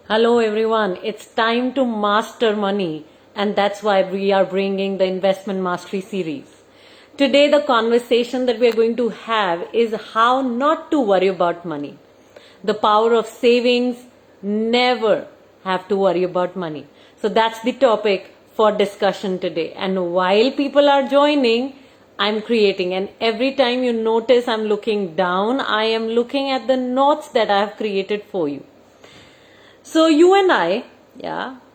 Hello everyone, it's time to master money, and that's why we are bringing the Investment Mastery series. Today the conversation that we are going to have is how not to worry about money. The power of savings, never have to worry about money. So that's the topic for discussion today. And while people are joining, I'm creating, and every time you notice I'm looking down, I am looking at the notes that I have created for you. So you and I,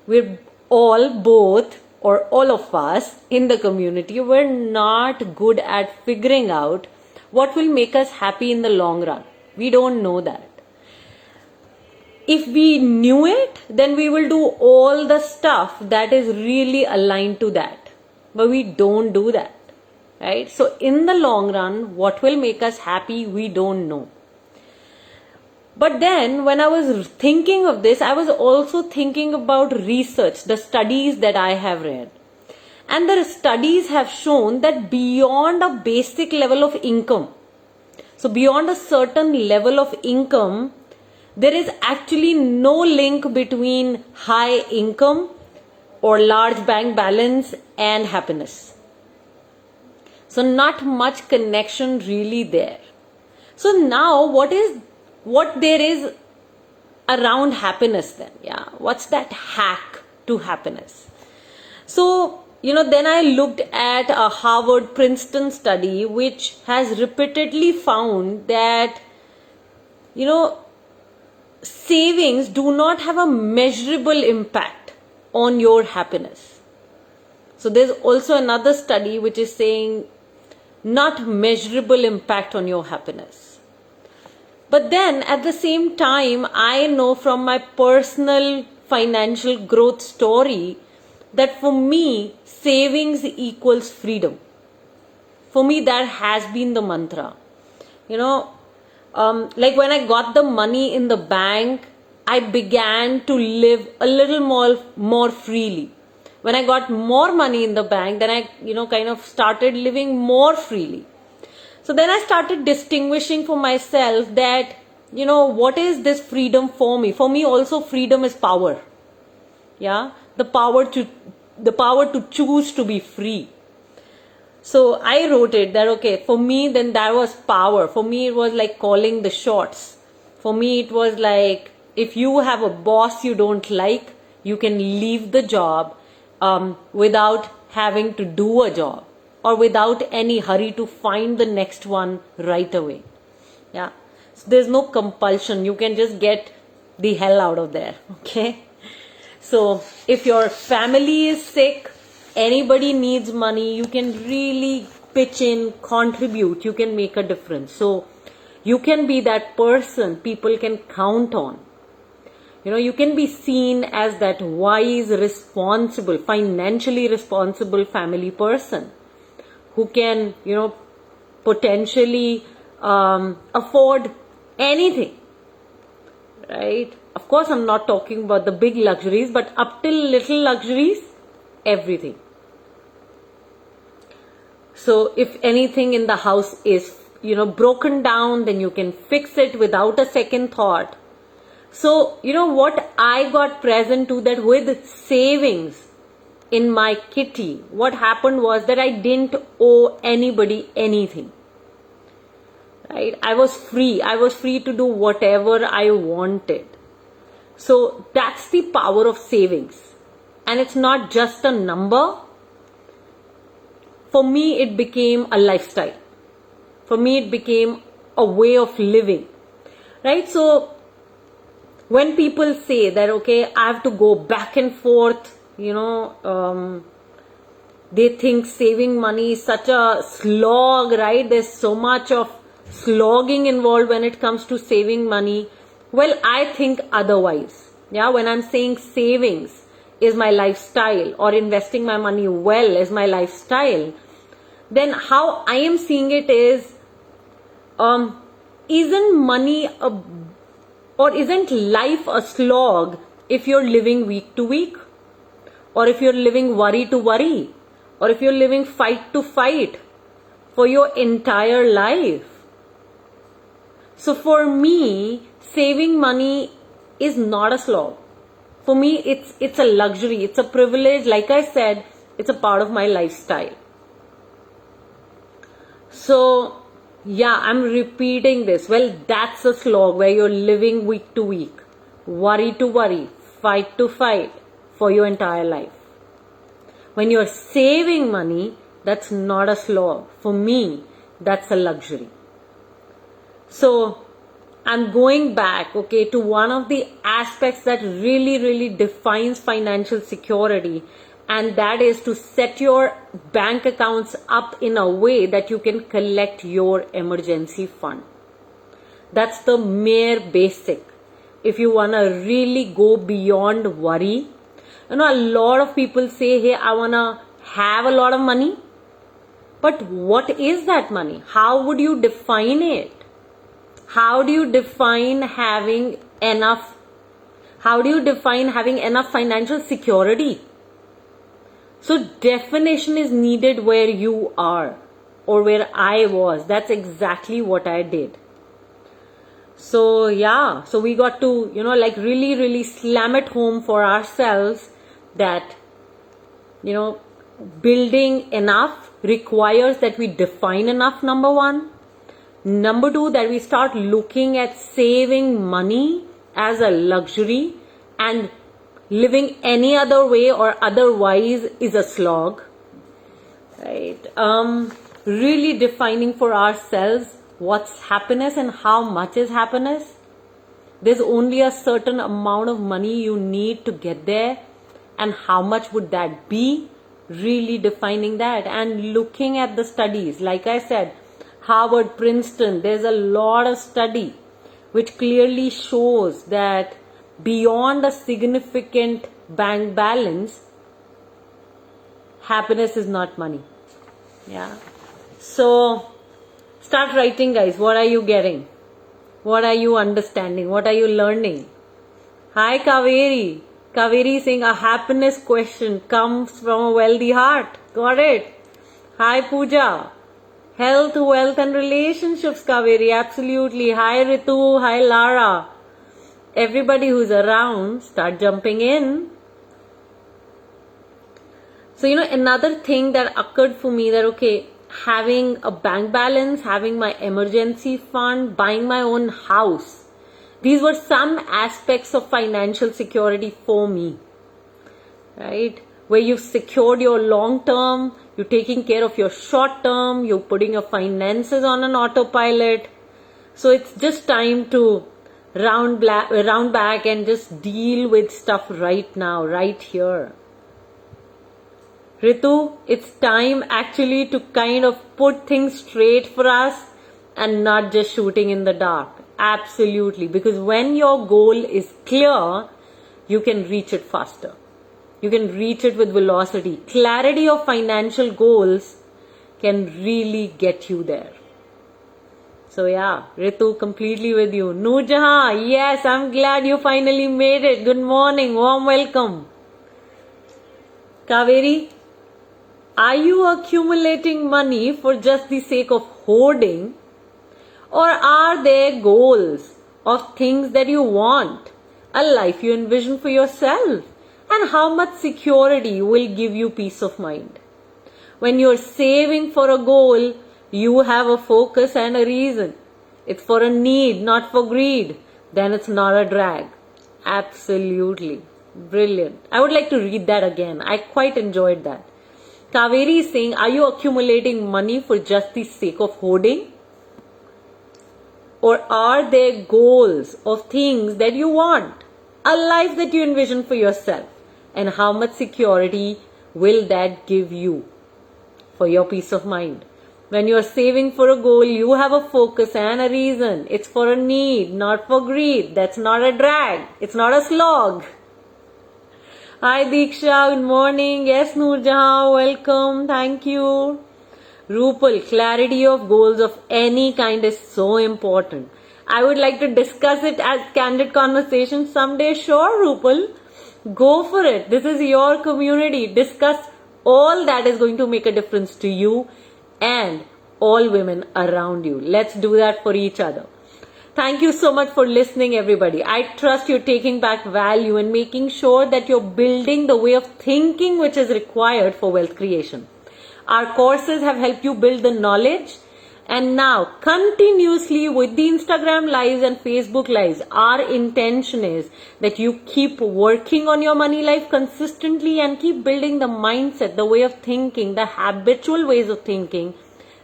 we're all of us in the community, we're not good at figuring out what will make us happy in the long run. We don't know that. If we knew it, then we will do all the stuff that is really aligned to that. But we don't do that, right? So in the long run, what will make us happy, we don't know. But then when I was thinking of this, I was also thinking about research, the studies that I have read. And the studies have shown that beyond a basic level of income, so beyond a certain level of income, there is actually no link between high income or large bank balance and happiness. So not much connection really there. So now what there is around happiness then? What's that hack to happiness? So, then I looked at a Harvard Princeton study which has repeatedly found that, savings do not have a measurable impact on your happiness. So there's also another study which is saying not measurable impact on your happiness. But then at the same time, I know from my personal financial growth story that for me, savings equals freedom. For me, that has been the mantra. Like when I got the money in the bank, I began to live a little more freely. When I got more money in the bank, then I, kind of started living more freely. So then I started distinguishing for myself that, what is this freedom for me? For me also freedom is power. The power to choose to be free. So I wrote it that, okay, for me then that was power. For me it was like calling the shots. For me it was like, if you have a boss you don't like, you can leave the job without having to do a job, or without any hurry to find the next one right away. So there's no compulsion. You can just get the hell out of there. Okay. So if your family is sick, anybody needs money, you can really pitch in, contribute, you can make a difference. So you can be that person people can count on. You can be seen as that wise, responsible, financially responsible family person who can, potentially afford anything, right? Of course, I'm not talking about the big luxuries, but up till little luxuries, everything. So if anything in the house is, broken down, then you can fix it without a second thought. So, what I got present to that with savings in my kitty, what happened was that I didn't owe anybody anything. Right? I was free. I was free to do whatever I wanted. So that's the power of savings. And it's not just a number. For me, it became a lifestyle. For me, it became a way of living. Right? So when people say that, okay, I have to go back and forth, they think saving money is such a slog, right? There's so much of slogging involved when it comes to saving money. Well, I think otherwise. When I'm saying savings is my lifestyle, or investing my money well is my lifestyle, then how I am seeing it is, isn't money or isn't life a slog if you're living week to week, or if you're living worry to worry, or if you're living fight to fight for your entire life? So for me, saving money is not a slog. For me, it's a luxury, it's a privilege. Like I said, it's a part of my lifestyle. So, yeah, I'm repeating this. Well, that's a slog where you're living week to week, worry to worry, fight to fight for your entire life. When you're saving money, that's not a slog. For me, that's a luxury. So, I'm going back, okay, to one of the aspects that really defines financial security, and that is to set your bank accounts up in a way that you can collect your emergency fund. That's the mere basic. If you want to really go beyond worry, a lot of people say, hey, I want to have a lot of money. But what is that money? How would you define it? How do you define having enough? How do you define having enough financial security? So definition is needed where you are or where I was. That's exactly what I did. So yeah, so we got to, really slam it home for ourselves that, building enough requires that we define enough, number one. Number two, that we start looking at saving money as a luxury, and living any other way or otherwise is a slog, right? Really defining for ourselves what's happiness and how much is happiness. There's only a certain amount of money you need to get there, and how much would that be? Really defining that and looking at the studies. Like I said, Harvard, Princeton, there's a lot of study which clearly shows that beyond a significant bank balance, happiness is not money. Yeah. So start writing, guys. What are you getting? What are you understanding? What are you learning? Hi, Kaveri. Kaveri saying a happiness question comes from a wealthy heart. Got it. Hi, Pooja. Health, wealth and relationships, Kaveri. Absolutely. Hi, Ritu. Hi, Lara. Everybody who's around, start jumping in. So, another thing that occurred for me that, okay, having a bank balance, having my emergency fund, buying my own house. These were some aspects of financial security for me, right? Where you've secured your long term, you're taking care of your short term, you're putting your finances on an autopilot. So it's just time to round back and just deal with stuff right now, right here. Ritu, it's time actually to kind of put things straight for us and not just shooting in the dark. Absolutely. Because when your goal is clear, you can reach it faster. You can reach it with velocity. Clarity of financial goals can really get you there. So yeah, Ritu, completely with you. Noor Jahan, yes, I'm glad you finally made it. Good morning, warm welcome. Kaveri, are you accumulating money for just the sake of hoarding? Or are there goals of things that you want? A life you envision for yourself? And how much security will give you peace of mind? When you're saving for a goal, you have a focus and a reason. It's for a need, not for greed. Then it's not a drag. Absolutely. Brilliant. I would like to read that again. I quite enjoyed that. Kaveri is saying, are you accumulating money for just the sake of hoarding? Or are there goals of things that you want? A life that you envision for yourself? And how much security will that give you for your peace of mind? When you're saving for a goal, you have a focus and a reason. It's for a need, not for greed. That's not a drag. It's not a slog. Hi Diksha, good morning. Yes, Noor Jahan, welcome. Thank you. Rupal, clarity of goals of any kind is so important. I would like to discuss it as candid conversation someday. Sure, Rupal. Go for it. This is your community. Discuss all that is going to make a difference to you and all women around you. Let's do that for each other. Thank you so much for listening, everybody. I trust you're taking back value and making sure that you're building the way of thinking which is required for wealth creation. Our courses have helped you build the knowledge, and now continuously with the Instagram lives and Facebook lives, our intention is that you keep working on your money life consistently and keep building the mindset, the way of thinking, the habitual ways of thinking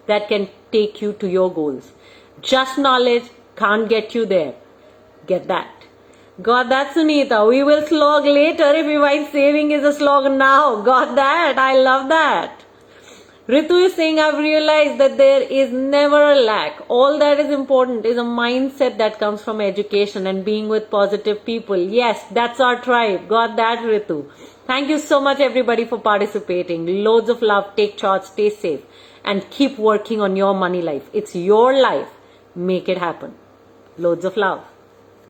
that can take you to your goals. Just knowledge can't get you there. Get that. Got that, Sunita? We will slog later if we find saving is a slog now. Got that? I love that. Ritu is saying, I've realized that there is never a lack. All that is important is a mindset that comes from education and being with positive people. Yes, that's our tribe. Got that, Ritu? Thank you so much, everybody, for participating. Loads of love. Take charge. Stay safe. And keep working on your money life. It's your life. Make it happen. Loads of love.